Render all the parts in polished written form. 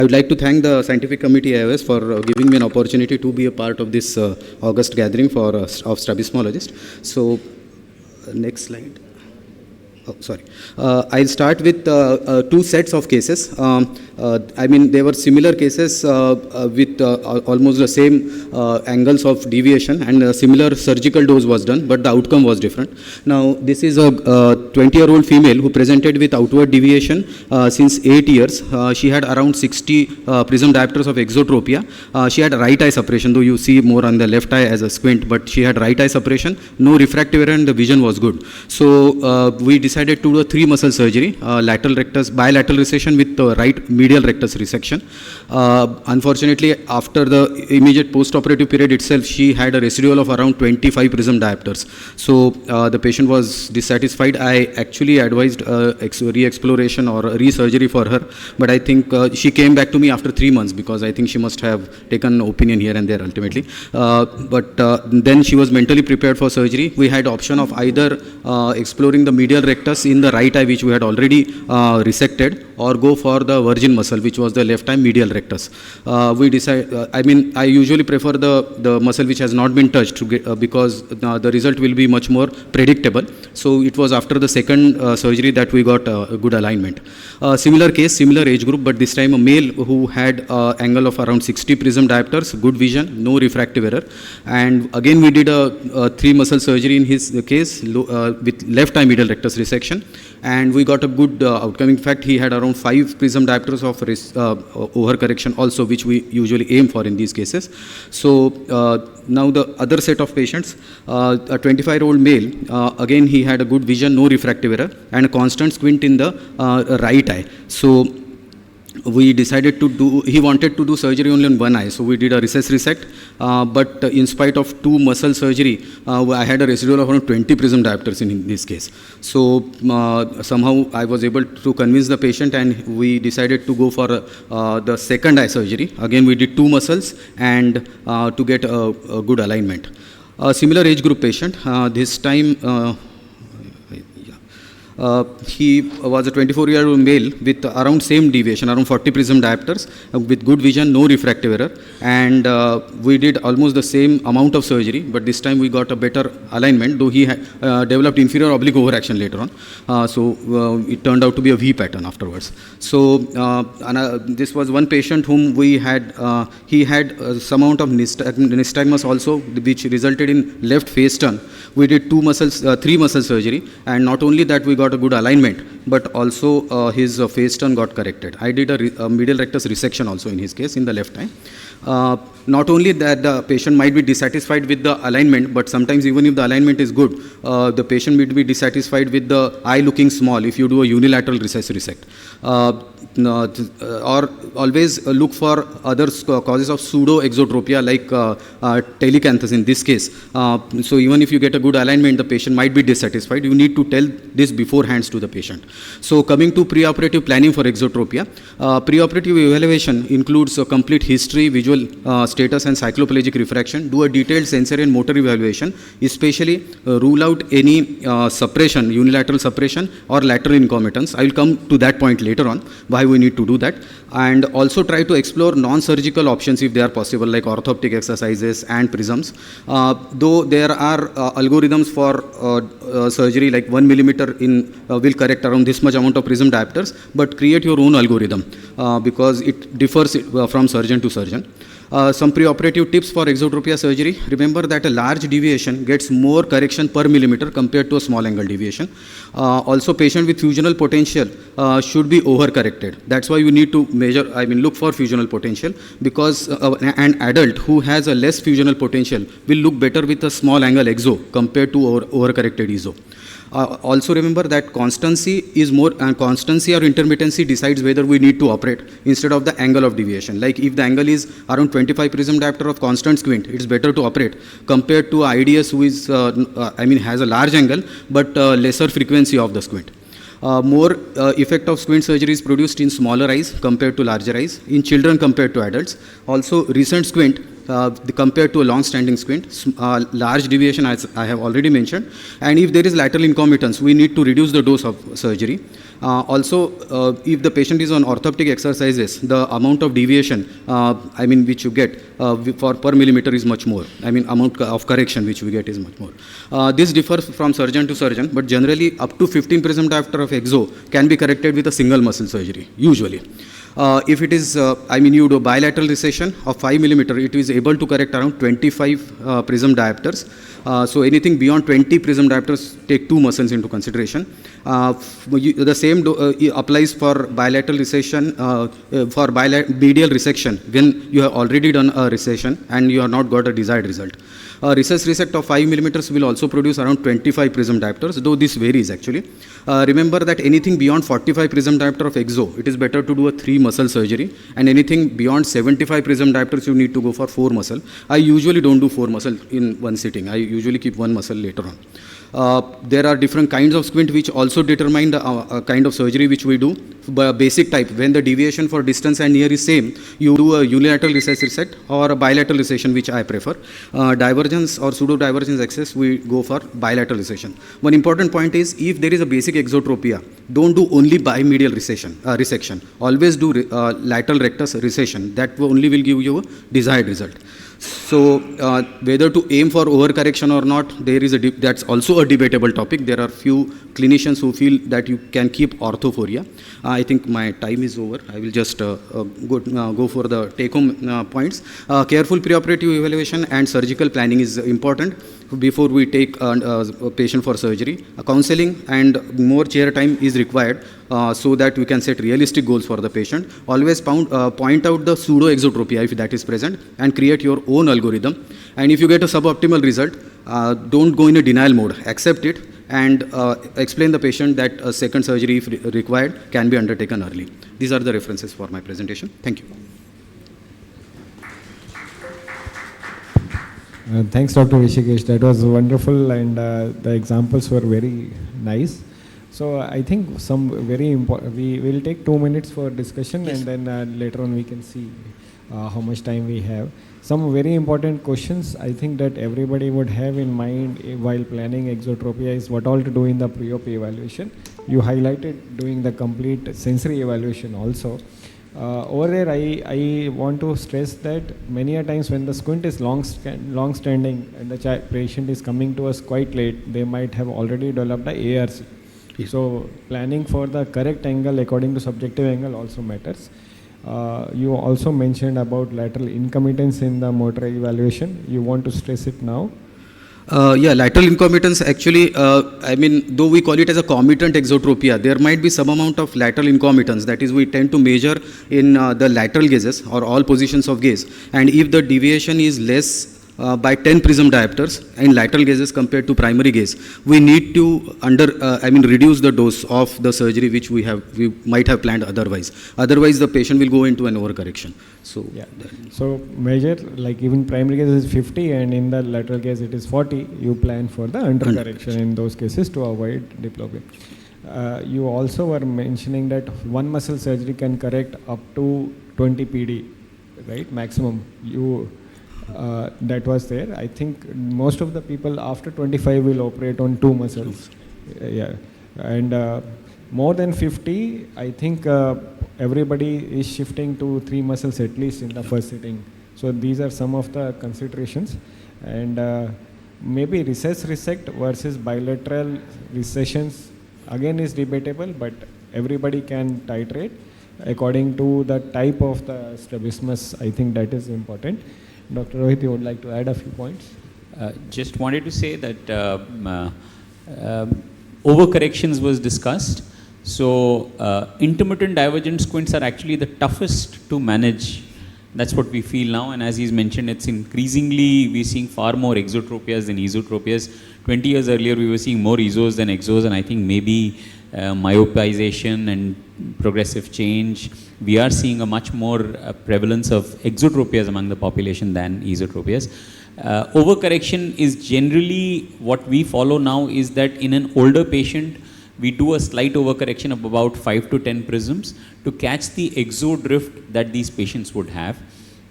I would like to thank the scientific committee AIOS for giving me an opportunity to be a part of this August gathering for of strabismologists. So, next slide. Oh, sorry. I'll start with two sets of cases. I mean, they were similar cases with almost the same angles of deviation, and a similar surgical dose was done, but the outcome was different. Now, this is a 20-year-old female who presented with outward deviation since 8 years. She had around 60 prism diopters of exotropia. She had right eye suppression, though you see more on the left eye as a squint, but she had right eye suppression, no refractive error, and the vision was good. So, we decided to do a 3 muscle surgery, lateral rectus, bilateral recession with right medial rectus resection. Unfortunately, after the immediate post-operative period itself, she had a residual of around 25 prism diopters. So the patient was dissatisfied. I actually advised re-exploration or re-surgery for her, but I think she came back to me after 3 months because I think she must have taken an opinion here and there ultimately. But then she was mentally prepared for surgery. We had option of either exploring the medial rectus in the right eye, which we had already resected, or go for the virgin muscle, which was the left eye medial rectus. We decide. I usually prefer the muscle which has not been touched to get, because the result will be much more predictable. So it was after the second surgery that we got a good alignment. Similar case, similar age group, but this time a male who had angle of around 60 prism diopters, good vision, no refractive error, and again we did a 3 muscle surgery in his case with left eye medial rectus resection, and we got a good outcome. In fact, he had around 5 prism diopters of overcorrection also, which we usually aim for in these cases. So now the other set of patients, a 25-year-old male, again he had a good vision, no refractive error, and a constant squint in the right eye. So we decided to do, he wanted to do surgery only on one eye, so we did a recess resect, but in spite of 2 muscle surgery, I had a residual of around 20 prism diopters in this case. So somehow I was able to convince the patient, and we decided to go for the second eye surgery. Again we did 2 muscles and to get a good alignment. A similar age group patient, this time he was a 24-year-old male with around same deviation, around 40 prism diopters, with good vision, no refractive error, and we did almost the same amount of surgery, but this time we got a better alignment, though he developed inferior oblique overaction later on. So it turned out to be a V pattern afterwards. So this was one patient whom we had, he had some amount of nystagmus also, which resulted in left face turn. We did 3 muscle surgery, and not only that we got a good alignment, but also his face turn got corrected. I did a medial rectus resection also in his case in the left eye. Not only that the patient might be dissatisfied with the alignment, but sometimes even if the alignment is good, the patient may be dissatisfied with the eye looking small if you do a unilateral recess resect. Or always look for other causes of pseudo-exotropia like telecanthus in this case. So even if you get a good alignment, the patient might be dissatisfied. You need to tell this beforehand to the patient. So coming to preoperative planning for exotropia, preoperative evaluation includes a complete history, visual status and cycloplegic refraction, do a detailed sensory and motor evaluation, especially rule out any suppression, unilateral suppression or lateral concomitants. I will come to that point later on, why we need to do that, and also try to explore non-surgical options if they are possible, like orthoptic exercises and prisms. Though there are algorithms for surgery, like 1 millimeter in will correct around this much amount of prism diopters, but create your own algorithm because it differs from surgeon to surgeon. Some preoperative tips for exotropia surgery. Remember that a large deviation gets more correction per millimeter compared to a small angle deviation. Also, patient with fusional potential should be overcorrected. That's why you need to measure, look for fusional potential, because an adult who has a less fusional potential will look better with a small angle exo compared to overcorrected ESO. Also remember that constancy is more, constancy or intermittency decides whether we need to operate instead of the angle of deviation. Like if the angle is around 25 prism diopter of constant squint, it's better to operate compared to IDS who is, has a large angle but lesser frequency of the squint. More effect of squint surgery is produced in smaller eyes compared to larger eyes, in children compared to adults. Also recent squint compared to a long-standing squint, large deviation as I have already mentioned, and if there is lateral concomitance, we need to reduce the dose of surgery. Also, if the patient is on orthoptic exercises, the amount of deviation, which you get for per millimeter is much more. Amount of correction which we get is much more. This differs from surgeon to surgeon, but generally up to 15 prism diopter of exo can be corrected with a single muscle surgery, usually. If it is, you do bilateral recession of 5 millimeter, it is able to correct around 25 prism diopters. So anything beyond 20 prism diopters, take 2 muscles into consideration. The same applies for bilateral recession, for medial resection when you have already done a recession and you have not got a desired result. Recess resect of 5 millimeters will also produce around 25 prism diopters, though this varies actually. Remember that anything beyond 45 prism diopter of exo, it is better to do a 3 muscle surgery, and anything beyond 75 prism diopters, you need to go for 4 muscle. I usually don't do 4 muscle in one sitting. I usually keep 1 muscle later on. There are different kinds of squint which also determine the kind of surgery which we do. Basic type, when the deviation for distance and near is same, you do a unilateral recess resect or a bilateral recession, which I prefer. Divergence or pseudo-divergence excess, we go for bilateral recession. One important point is, if there is a basic exotropia, don't do only bimedial resection. Always do lateral rectus recession. That only will give you a desired result. So whether to aim for overcorrection or not, there is that's also a debatable topic. There are few clinicians who feel that you can keep orthophoria. I think my time is over. I will just go for the take-home points. Careful preoperative evaluation and surgical planning is important before we take a patient for surgery. Counseling and more chair time is required so that we can set realistic goals for the patient. Always point out the pseudo-exotropia if that is present and create your own algorithm. And if you get a suboptimal result, don't go in a denial mode. Accept it and explain the patient that a second surgery, if required, can be undertaken early. These are the references for my presentation. Thank you. Thanks, Dr. Rishikesh. That was wonderful, and the examples were very nice. So I think some very important, we will take 2 minutes for discussion, yes, and then later on we can see how much time we have. Some very important questions I think that everybody would have in mind while planning exotropia is what all to do in the pre-op evaluation. You highlighted doing the complete sensory evaluation also. Over there, I want to stress that many a times when the squint is long standing and the patient is coming to us quite late, they might have already developed the ARC. Yes. So planning for the correct angle according to subjective angle also matters. You also mentioned about lateral incompetence in the motor evaluation. You want to stress it now? Yeah, lateral incompetence actually, though we call it as a committant exotropia, there might be some amount of lateral incompetence. That is, we tend to measure in the lateral gazes or all positions of gaze. And if the deviation is less by 10 prism diopters in lateral gazes compared to primary gaze, we need to reduce the dose of the surgery which we might have planned otherwise. Otherwise, the patient will go into an overcorrection. So, yeah. So measure, like even primary gaze is 50 and in the lateral gaze it is 40. You plan for the undercorrection in those cases to avoid diplopia. You also were mentioning that one muscle surgery can correct up to 20 PD, right? Maximum. That was there. I think most of the people after 25 will operate on 2 muscles. Yeah, and more than 50, I think everybody is shifting to 3 muscles at least in the first sitting. So these are some of the considerations, and maybe recess resect versus bilateral recessions again is debatable, but everybody can titrate according to the type of the strabismus. I think that is important. Dr. Rohit, you would like to add a few points? Just wanted to say that overcorrections was discussed. So intermittent divergent squints are actually the toughest to manage. That's what we feel now, and as he's mentioned, it's increasingly, we're seeing far more exotropias than esotropias. 20 years earlier, we were seeing more esos than exos, and I think maybe myopization and progressive change, we are seeing a much more prevalence of exotropias among the population than esotropias. Overcorrection is generally what we follow now is that in an older patient, we do a slight overcorrection of about 5 to 10 prisms to catch the exo drift that these patients would have.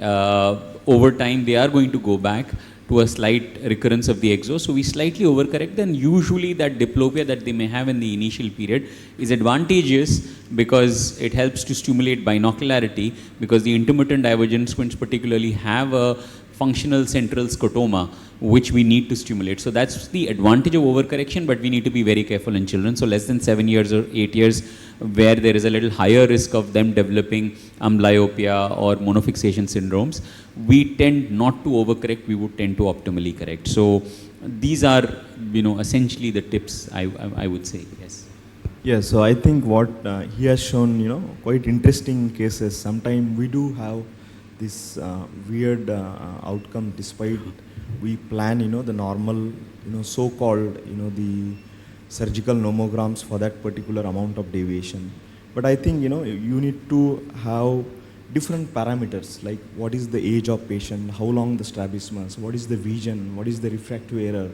over time they are going to go back to a slight recurrence of the exo. So we slightly overcorrect, then usually that diplopia that they may have in the initial period is advantageous because it helps to stimulate binocularity, because the intermittent divergent squints particularly have a functional central scotoma which we need to stimulate. So that's the advantage of overcorrection, but we need to be very careful in children. So less than 7 years or 8 years, where there is a little higher risk of them developing amblyopia or monofixation syndromes, we tend not to overcorrect, we would tend to optimally correct. So these are, essentially the tips I would say, yes. Yeah, so I think what he has shown, quite interesting cases. Sometimes we do have this weird outcome despite we plan, the normal, so-called, the surgical nomograms for that particular amount of deviation. But I think, you need to have different parameters, like what is the age of patient, how long the strabismus, what is the vision, what is the refractive error,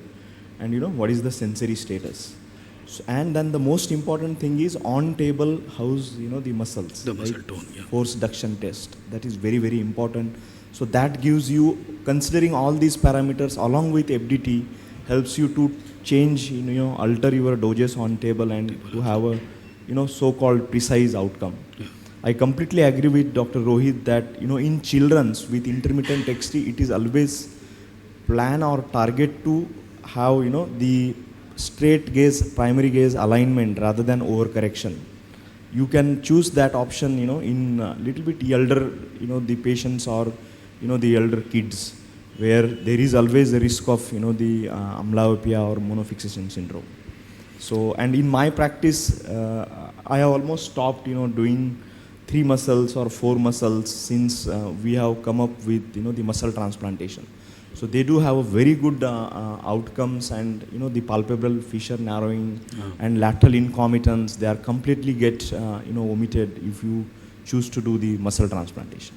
and what is the sensory status. So, and then the most important thing is on table, how's the muscles, the muscle tone, yeah. Force duction test, that is very, very important. So that gives you, considering all these parameters along with FDT, helps you to change, alter your doses on table and to have a, so-called precise outcome. Yeah. I completely agree with Dr. Rohit that, in children's with intermittent XT, it is always plan or target to have, the straight gaze, primary gaze alignment rather than overcorrection. You can choose that option, in little bit elder, the patients or, the elder kids, where there is always a risk of, the amblyopia or monofixation syndrome. So, and in my practice, I have almost stopped, doing 3 muscles or 4 muscles since we have come up with, the muscle transplantation. So they do have a very good outcomes, and the palpebral fissure narrowing and lateral incomitants, they are completely get omitted if you choose to do the muscle transplantation.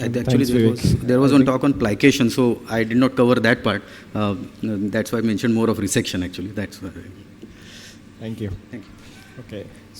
Actually, there was one talk on plication, so I did not cover that part. That's why I mentioned more of resection. Actually, that's why. Thank you. Thank you. Okay. So